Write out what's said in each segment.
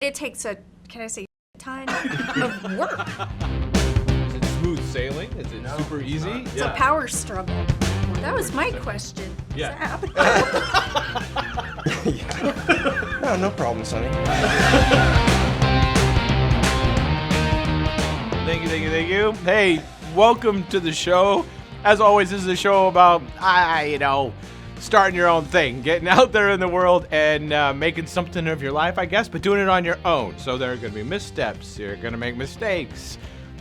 It takes can I say, ton of work. Is it smooth sailing? Is it super easy? It's a power struggle. That was my question. Yeah. Does that happen? Yeah. No problem, Sonny. Thank you. Hey, welcome to the show. As always, this is a show about, starting your own thing, getting out there in the world and making something of your life, I guess, but doing it on your own. So there are going to be missteps. You're going to make mistakes.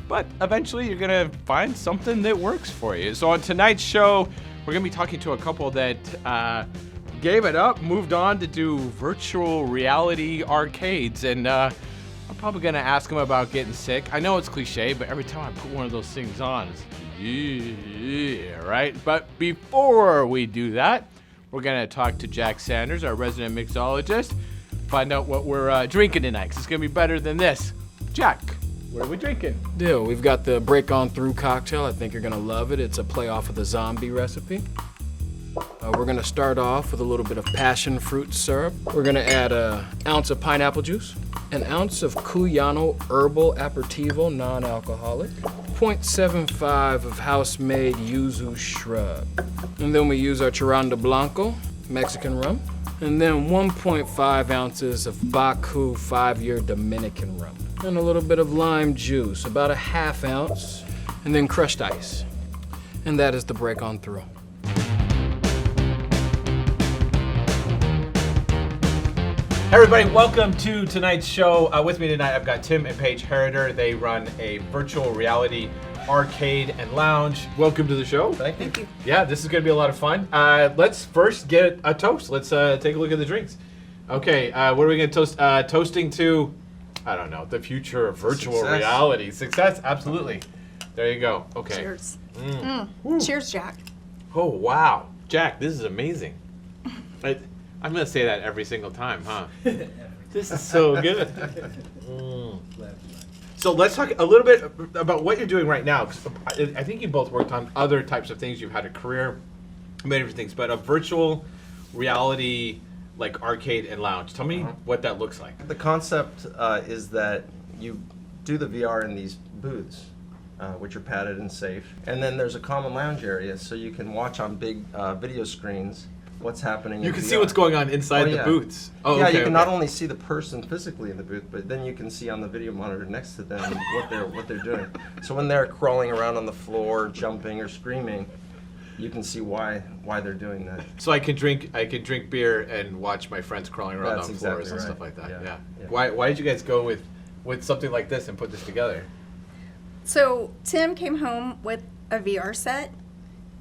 But eventually you're going to find something that works for you. So on tonight's show, we're going to be talking to a couple that gave it up, moved on to do virtual reality arcades. And I'm probably going to ask them about getting sick. I know it's cliche, but every time I put one of those things on, it's yeah, right? But before we do that, we're going to talk to Jack Sanders, our resident mixologist, find out what we're drinking tonight, 'cause it's going to be better than this. Jack, what are we drinking? Deal. We've got the Break On Through cocktail. I think you're going to love it. It's a play off of the zombie recipe. We're going to start off with a little bit of passion fruit syrup. We're going to add an ounce of pineapple juice, an ounce of Cuyano Herbal Aperitivo non-alcoholic, 0.75 of house-made yuzu shrub. And then we use our Chiranda Blanco, Mexican rum, and then 1.5 ounces of Baku 5-year Dominican rum, and a little bit of lime juice, about a half ounce, and then crushed ice. And that is the Break On Through. Hey everybody, welcome to tonight's show. With me tonight, I've got Tim and Paige Heriter. They run a virtual reality arcade and lounge. Welcome to the show. Thank you. Yeah, this is going to be a lot of fun. Let's first get a toast. Let's take a look at the drinks. Okay, what are we going to toast? Toasting to, I don't know, the future of virtual reality. Success, absolutely. There you go. Okay. Cheers. Cheers, Jack. Oh, wow. Jack, this is amazing. I'm going to say that every single time, huh? This is so good. So let's talk a little bit about what you're doing right now. 'Cause I think you both worked on other types of things. You've had a career, many different things, but a virtual reality like arcade and lounge. Tell me what that looks like. The concept is that you do the VR in these booths, which are padded and safe. And then there's a common lounge area, so you can watch on big video screens what's happening. You can see what's going on inside the booths. Oh, yeah, okay, you can not only see the person physically in the booth, but then you can see on the video monitor next to them what they're doing. So when they're crawling around on the floor, jumping or screaming, you can see why they're doing that. So I can drink beer and watch my friends crawling around on floors and stuff like that. Yeah. Why did you guys go with something like this and put this together? So Tim came home with a VR set,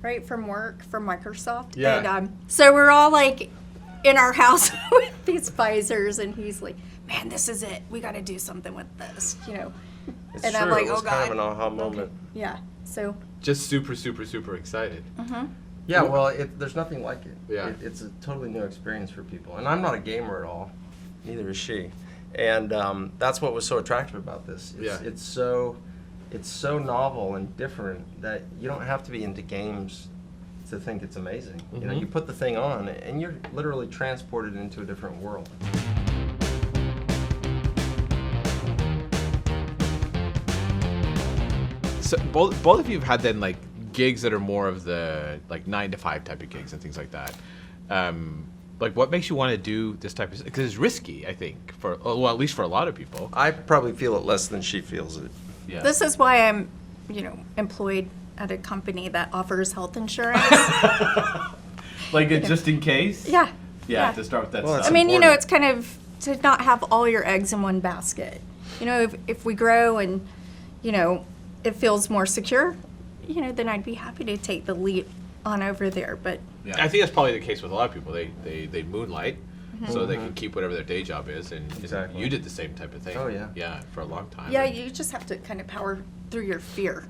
right, from work, from Microsoft. Yeah. And so we're all like in our house with these visors, and he's like, "Man, this is it. We got to do something with this," It's and true. I'm like, it was "Oh God." kind of an aha moment. Okay. Yeah. So. Just super, super, super excited. Yeah, well, there's nothing like it. Yeah. It's a totally new experience for people. And I'm not a gamer at all. Neither is she. And that's what was so attractive about this. It's so novel and different that you don't have to be into games to think it's amazing. You put the thing on and you're literally transported into a different world. So both of you have had then like gigs that are more of the like 9 to 5 type of gigs and things like that. Like what makes you want to do this type of, because it's risky, I think, well, at least for a lot of people. I probably feel it less than she feels it. Yeah. This is why I'm, employed at a company that offers health insurance. Like just in case? Yeah. Yeah, to start with that Well, stuff. that's I mean, important. it's kind of to not have all your eggs in one basket. If we grow and, it feels more secure, then I'd be happy to take the leap on over there. But Yeah. I think that's probably the case with a lot of people. They moonlight so they can keep whatever their day job is. And Exactly. you did the same type of thing. Oh, yeah. Yeah, for a long time. yeah, you just have to kind of power through your fear,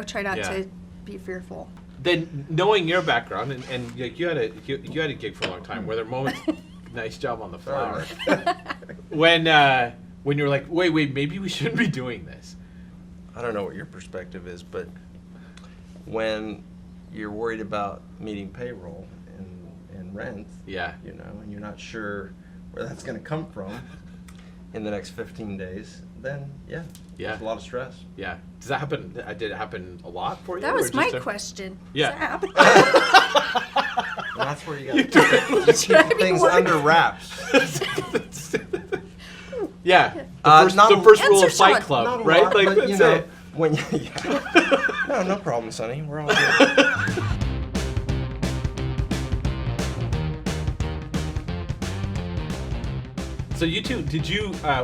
try not Yeah. to be fearful. Then knowing your background and like you had a gig for a long time. Were there moments? Nice job on the flower. when you were like, wait, maybe we shouldn't be doing this. I don't know what your perspective is, but when you're worried about meeting payroll and rent, Yeah. and you're not sure where that's going to come from, in the next 15 days, then Yeah. there's a lot of stress. Yeah. Does that happen? Did it happen a lot for you? That or was my just question. Yeah. Does that happen? And that's where you got to keep things under wraps. Yeah. Not The first rule Answer of Fight Sean. Club, Not a right? lot, Like, but that's you know, it. when yeah. No problem, Sonny. We're all good. So you two,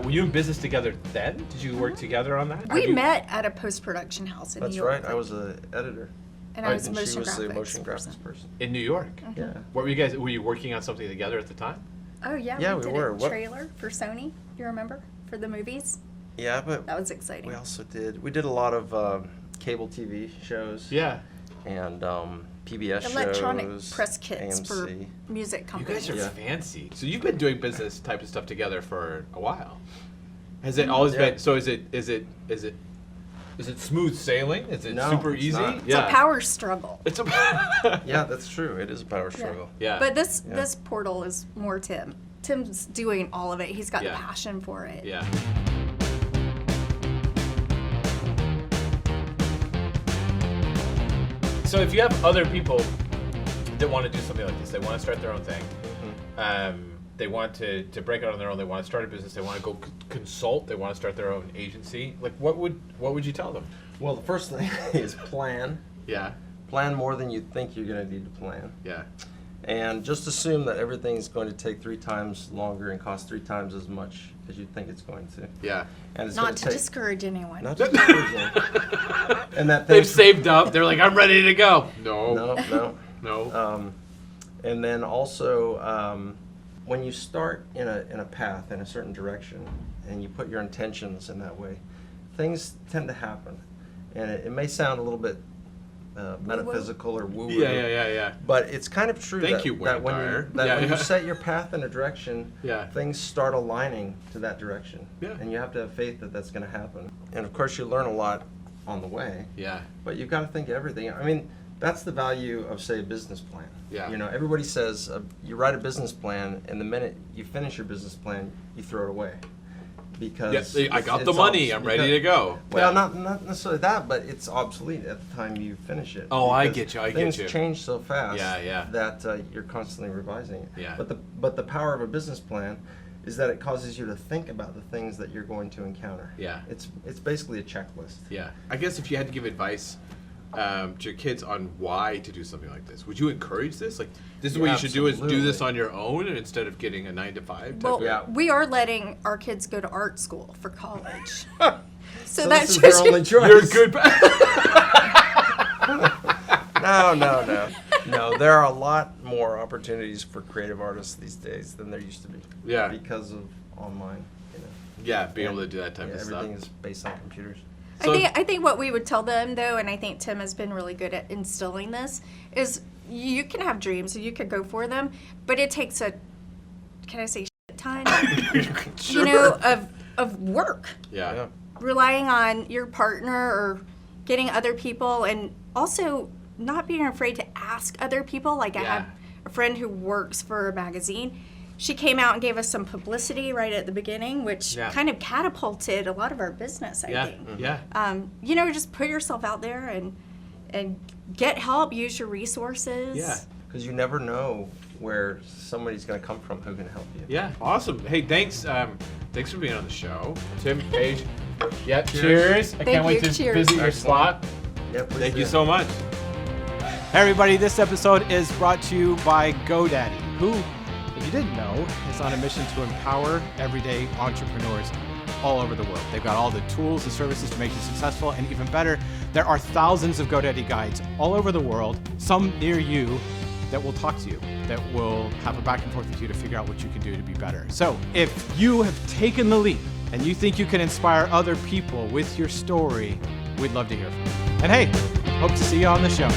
were you in business together then? Did you work together on that? We met at a post-production house in That's New York. right. I was an editor. And I was a And she motion was the graphics motion person. graphics person. In New York. Yeah. What were you working on something together at the time? Oh yeah, Yeah, we we did were. a What- trailer for Sony. You remember for the movies? Yeah, but That was exciting. we also did a lot of cable TV shows. Yeah. And PBS Electronic shows. press kits for AMC. music You companies. guys are Yeah. fancy. So you've been doing business type of stuff together for a while. Has it always been? So is it smooth sailing? Is it No, super it's easy? not. It's a power struggle. It's a Yeah, that's true. It is a power struggle. Yeah. But this Yeah. this portal is more Tim. Tim's doing all of it. He's got Yeah. the passion for it. Yeah. So if you have other people that want to do something like this, they want to start their own thing, they want to break out on their own, they want to start a business, they want to go consult, they want to start their own agency, like what would you tell them? Well, the first thing is plan. Yeah. Plan more than you think you're going to need to plan. Yeah. And just assume that everything's going to take 3 times longer and cost 3 times as much as you think it's going to. Yeah. And it's Not going to take, discourage anyone. Not to discourage you. And that They've things, saved up, they're like, I'm ready to go. No. no. And then also, when you start in a path, in a certain direction, and you put your intentions in that way, things tend to happen. And it may sound a little bit metaphysical or woo-woo. Yeah. But it's kind of true Thank that, you, that when, Wayne you, that Dyer. when Yeah. you set your path in a direction, Yeah. things start aligning to that direction. Yeah. And you have to have faith that that's going to happen. And of course, you learn a lot on the way. Yeah. But you've got to think of everything. I mean, that's the value of, say, a business plan. Yeah. You know, everybody says you write a business plan, and the minute you finish your business plan, you throw it away. Because Yeah, I got the it's money, I'm ready to go. Well, not necessarily that, but it's obsolete at the time you finish it. Oh, I because get you, I get things you. change so fast Yeah. that you're constantly revising it. Yeah. But the power of a business plan is that it causes you to think about the things that you're going to encounter. Yeah. It's basically a checklist. Yeah. I guess if you had to give advice to your kids on why to do something like this, would you encourage this? Like, this is what you should do, is do this Absolutely. on your own instead of getting a 9-to-5 type Well, of... Yeah. we are letting our kids go to art school for college. So So that this is shows their you. only choice. You're a good... No, there are a lot more opportunities for creative artists these days than there used to be. Yeah. Because of online, you know. Yeah, being able to do that type Yeah, of stuff. everything is based on computers. So- I think what we would tell them, though, and I think Tim has been really good at instilling this, is you can have dreams and you could go for them, but it takes a, can I say shit ton? Sure. You know, of work. Yeah. Relying on your partner or getting other people, and also not being afraid to ask other people. Like I Yeah. had a friend who works for a magazine. She came out and gave us some publicity right at the beginning, which Yeah. kind of catapulted a lot of our business, I Yeah. think. Yeah. You know, just put yourself out there and get help, use your resources. Yeah. Because you never know where somebody's going to come from who can help you. Yeah. Awesome. Hey, thanks. Thanks for being on the show, Tim, Paige. Yeah. Cheers. I can't wait you. to Cheers. visit your Excellent. slot. Yeah, please Thank do. you so much. Hey everybody, this episode is brought to you by GoDaddy, who, if you didn't know, is on a mission to empower everyday entrepreneurs all over the world. They've got all the tools and services to make you successful, and even better, there are thousands of GoDaddy guides all over the world, some near you, that will talk to you, that will have a back and forth with you to figure out what you can do to be better. So if you have taken the leap and you think you can inspire other people with your story, we'd love to hear from you. And hey, hope to see you on the show.